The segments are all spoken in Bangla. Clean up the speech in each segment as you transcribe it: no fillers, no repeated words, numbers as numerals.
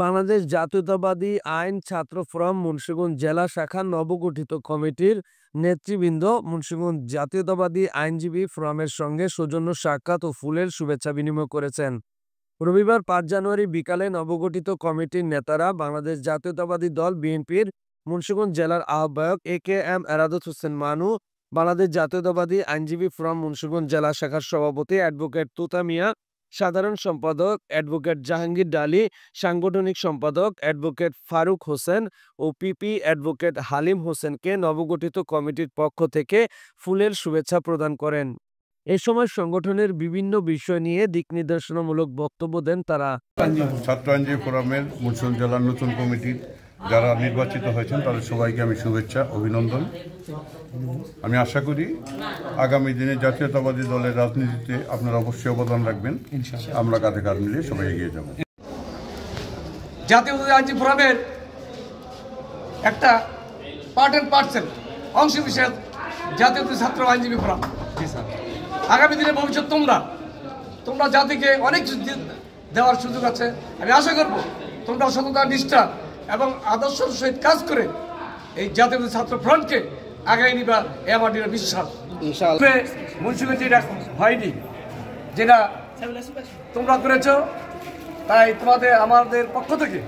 বাংলাদেশ জাতীয়তাবাদী আইন ছাত্র ফোরাম মুন্সিগঞ্জ জেলা শাখার নবগঠিত কমিটির নেতৃবৃন্দ মুন্সিগঞ্জ জাতীয়তাবাদী আইনজীবী ফোরামের সঙ্গে সৌজন্য সাক্ষাৎ ও ফুলের শুভেচ্ছা বিনিময় করেছেন। রবিবার ৫ জানুয়ারি বিকালে নবগঠিত কমিটির নেতারা বাংলাদেশ জাতীয়তাবাদী দল বিএনপির মুন্সিগঞ্জ জেলার আহ্বায়ক এ.কে.এম. এরাদত হোসেন মানু, বাংলাদেশ জাতীয়তাবাদী আইনজীবী ফোরাম মুন্সিগঞ্জ জেলা শাখার সভাপতি অ্যাডভোকেট তুতা মিয়া, সাধারণ সম্পাদক অ্যাডভোকেট জাহাঙ্গীর ডালি, সাংগঠনিক সম্পাদক অ্যাডভোকেট ফারুক হোসেন ও পিপি অ্যাডভোকেট হালিম হোসেনকে নবগঠিত কমিটির পক্ষ থেকে ফুলের শুভেচ্ছা প্রদান করেন। এ সময় সংগঠনের বিভিন্ন বিষয় নিয়ে দিক নির্দেশনামূলক বক্তব্য দেন তারা। ছাত্র আইনজীবী ফোরামের মুন্সিগঞ্জ জেলার নতুন কমিটির যারা নির্বাচিত হয়েছেন তাদের সবাইকে আমি শুভেচ্ছা অভিনন্দন। আমি আশা করি আগামী দিনে জাতীয়তাবাদী দলের রাজনীতিতে আপনারা অবশ্যই অবদান রাখবেন। আমরা কাঁধে কাঁধ মিলিয়ে সবাই এগিয়ে যাব। জাতীয়তাবাদী আইনজীবী ফোরামের একটা পার্ট অ্যান্ড পার্সেল অংশ বিশেষ জাতীয়তাবাদী ছাত্র আইনজীবী ফোরাম। আগামী দিনে ভবিষ্যৎ তোমরা জাতিকে অনেক দেওয়ার সুযোগ আছে। আমি আশা করব তোমরা সততা, নিষ্ঠা এবং আদর্শের সহিত কাজ করে এই জাতীয় ছাত্র ফ্রন্টকে আগায় নিবা, এ আমার বিশ্বাস। মুন্সিগঞ্জ যেটা হয়নি, যেটা তোমরা করেছ, তাই তোমাদের আমাদের পক্ষ থেকে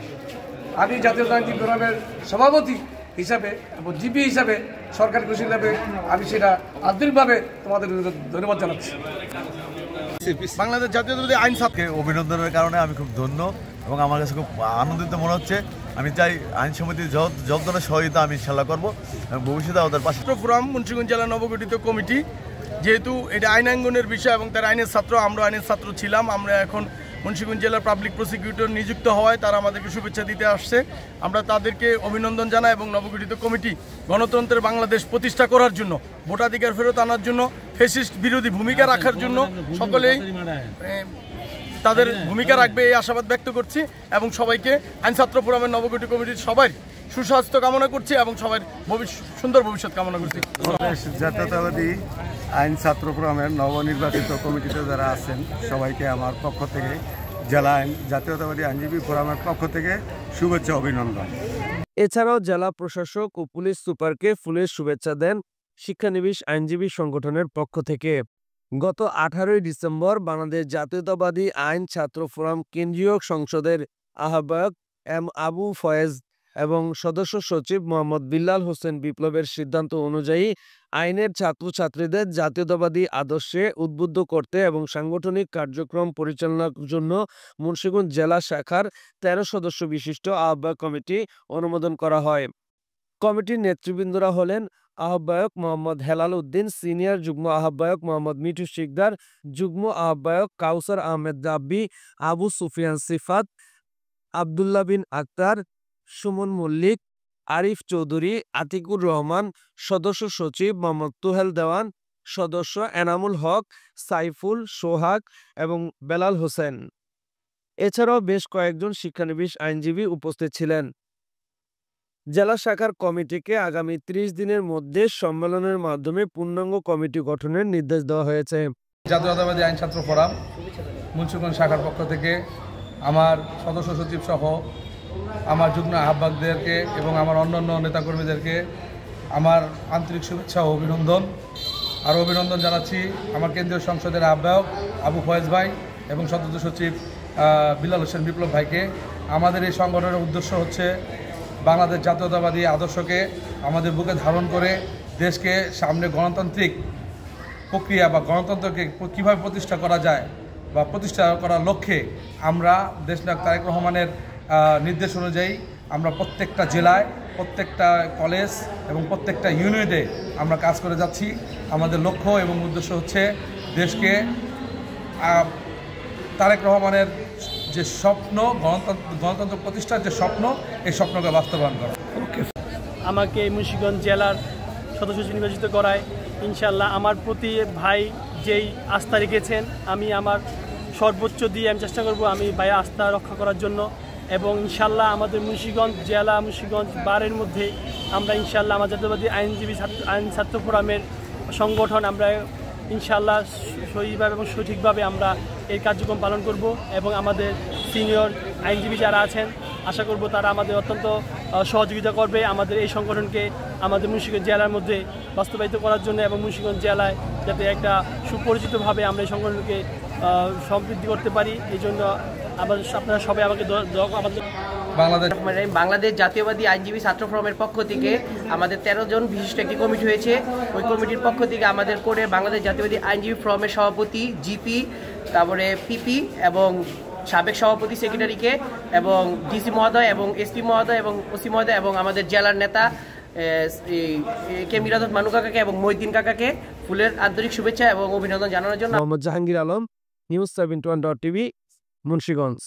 আমি জাতীয় আইনজীবী ফোরামের সভাপতি হিসাবে এবং জিপি হিসাবে, সরকারি কর্মী হিসাবে আমি সেটা আন্তরিকভাবে তোমাদের ধন্যবাদ জানাচ্ছি। বাংলাদেশ জাতীয়তাবাদী আইন ছাত্রকে অভিনন্দনের কারণে আমি খুব ধন্য এবং আমার কাছে খুব আনন্দিত মনে হচ্ছে। আমি চাই আইন সমিতির যত ধরনের সহযোগিতা আমি ইনশাল্লাহ করবো এবং ভবিষ্যতে ওদের পাশে। ফোরাম মুন্সিগঞ্জ জেলা নবগঠিত কমিটি, যেহেতু এটা আইনাঙ্গনের বিষয় এবং তারা আইনের ছাত্র, আমরা আইনের ছাত্র ছিলাম। আমরা এখন মুন্সিগঞ্জ জেলার পাবলিক প্রসিকিউটর নিযুক্ত হওয়ায় তারা আমাদেরকে শুভেচ্ছা দিতে আসছে। আমরা তাদেরকে অভিনন্দন জানাই এবং নবগঠিত কমিটি গণতন্ত্রের বাংলাদেশ প্রতিষ্ঠা করার জন্য, ভোটাধিকার ফেরত আনার জন্য, ফ্যাসিস্ট বিরোধী ভূমিকা রাখার জন্য সকলেই তাদের ভূমিকা রাখবে এই আশাবাদ ব্যক্ত করছি এবং সবাইকে আইন ছাত্র ফোরামের নবগঠিত কমিটির সবাই সুস্বাস্থ্য কামনা করছি এবং সবার সুন্দর ভবিষ্যৎ কামনা করছি। জাতীয়তাবাদী আইন ছাত্র ফোরামের নবনির্বাচিত কমিটিতে যারা আছেন সবাইকে আমার পক্ষ থেকে, জেলা জাতীয়তাবাদী আইনজীবী ফোরামের পক্ষ থেকে শুভেচ্ছা অভিনন্দন। এছাড়াও জেলা প্রশাসক ও পুলিশ সুপারকে ফুলের শুভেচ্ছা দেন শিক্ষানবিশ আইনজীবী সংগঠনের পক্ষ থেকে। গত 18 ডিসেম্বর বাংলাদেশ জাতীয়তাবাদী আইন ছাত্র ফোরাম কেন্দ্রীয় সংসদের আহ্বায়ক এম আবু ফয়েজ এবং সদস্য সচিব মোহাম্মদ বিল্লাল হোসেন বিপ্লবের সিদ্ধান্ত অনুযায়ী আইনের ছাত্রছাত্রীদের জাতীয়তাবাদী আদর্শে উদ্বুদ্ধ করতে এবং সাংগঠনিক কার্যক্রম পরিচালনার জন্য মুন্সিগঞ্জ জেলা শাখার 13 সদস্য বিশিষ্ট আহ্বায়ক কমিটি অনুমোদন করা হয়। কমিটির নেতৃবৃন্দরা হলেন আহ্বায়ক মোহাম্মদ হেলাল উদ্দিন, সিনিয়র যুগ্ম আহ্বায়ক মোহাম্মদ মিঠু শিকদার, যুগ্ম আহ্বায়ক কাউসার আহমেদ রাব্বি, আবু সুফিয়ান সিফাত, আবদুল্লাহ বিন আক্তার, সুমন মল্লিক, আরিফ চৌধুরী, আতিকুর রহমান, সদস্য সচিব মোহাম্মদ তুহেল দেওয়ান, সদস্য এনামুল হক, সাইফুল, সোহাগ এবং বেলাল হোসেন। এছাড়াও বেশ কয়েকজন শিক্ষানবিশ আইনজীবী উপস্থিত ছিলেন। জেলা শাখার কমিটিকে আগামী 30 দিনের মধ্যে সম্মেলনের মাধ্যমে পূর্ণাঙ্গ কমিটি গঠনের নির্দেশ দেওয়া হয়েছে। জাতীয়তাবাদী আইন ছাত্র ফোরাম মুন্সিগঞ্জ শাখার পক্ষ থেকে আমার সদস্য সচিব সহ আমার যুগ্ম আহ্বায়কদেরকে এবং আমার অন্যান্য নেতাকর্মীদেরকে আমার আন্তরিক শুভেচ্ছা ও অভিনন্দন। আর অভিনন্দন জানাচ্ছি আমার কেন্দ্রীয় সংসদের আহ্বায়ক আবু ফয়েজ ভাই এবং সদস্য সচিব বিল্লাল হোসেন বিপ্লব ভাইকে। আমাদের এই সংগঠনের উদ্দেশ্য হচ্ছে বাংলাদেশ জাতীয়তাবাদী আদর্শকে আমাদের বুকে ধারণ করে দেশকে সামনে গণতান্ত্রিক প্রক্রিয়া বা গণতন্ত্রকে কীভাবে প্রতিষ্ঠা করা যায় বা প্রতিষ্ঠা করার লক্ষ্যে আমরা দেশনায়ক তারেক রহমানের নির্দেশ অনুযায়ী আমরা প্রত্যেকটা জেলায়, প্রত্যেকটা কলেজ এবং প্রত্যেকটা ইউনিটে আমরা কাজ করে যাচ্ছি। আমাদের লক্ষ্য এবং উদ্দেশ্য হচ্ছে দেশকে তারেক রহমানের যে স্বপ্ন, গণতন্ত্র প্রতিষ্ঠার যে স্বপ্ন, এই স্বপ্নকে বাস্তবায়ন করা। আমাকে মুন্সিগঞ্জ জেলার সদস্য নির্বাচিত করায় ইনশাল্লাহ আমার প্রতি ভাই যেই আস্থা রেখেছেন, আমি আমার সর্বোচ্চ দিয়ে আমি চেষ্টা করব আমি ভাইয়ের আস্থা রক্ষা করার জন্য। এবং ইনশাল্লাহ আমাদের মুন্সিগঞ্জ জেলা, মুন্সিগঞ্জ বারের মধ্যে আমরা ইনশাল্লাহ আমার জাতীয়তাবাদী আইন ছাত্র ফোরামের সংগঠন আমরা ইনশাআল্লাহ সহিভাবে এবং সঠিকভাবে আমরা এই কার্যক্রম পালন করব এবং আমাদের সিনিয়র আইনজীবী যারা আছেন আশা করব তারা আমাদের অত্যন্ত সহযোগিতা করবে আমাদের এই সংগঠনকে আমাদের মুন্সিগঞ্জ জেলার মধ্যে বাস্তবায়িত করার জন্য এবং মুন্সিগঞ্জ জেলায় যাতে একটা সুপরিচিতভাবে আমরা এই সংগঠনকে সমৃদ্ধি করতে পারি। এই জন্য আপনারা সবাই আমাকে বাংলাদেশ জাতীয়বাদী আইনজীবী ছাত্র ফোরামের পক্ষ থেকে আমাদের 13 জন বিশিষ্ট একটি কমিটি হয়েছে। ওই কমিটির পক্ষ থেকে আমাদের করে বাংলাদেশ জাতীয়বাদী আইনজীবী ফোরামের সভাপতি জিপি, তারপরে পিপি এবং সাবেক সভাপতি সেক্রেটারিকে এবং ডিসি মহোদয় এবং এসপি মহোদয় এবং ওসি মহোদয় এবং আমাদের জেলার নেতা কে মিরাদত মানু কাকাকে এবং মহিউদ্দিন কাকাকে ফুলের আন্তরিক শুভেচ্ছা এবং অভিনন্দন জানানোর জন্য। Mohammad Jahangir Alam, news 71.tv, Munshiganj.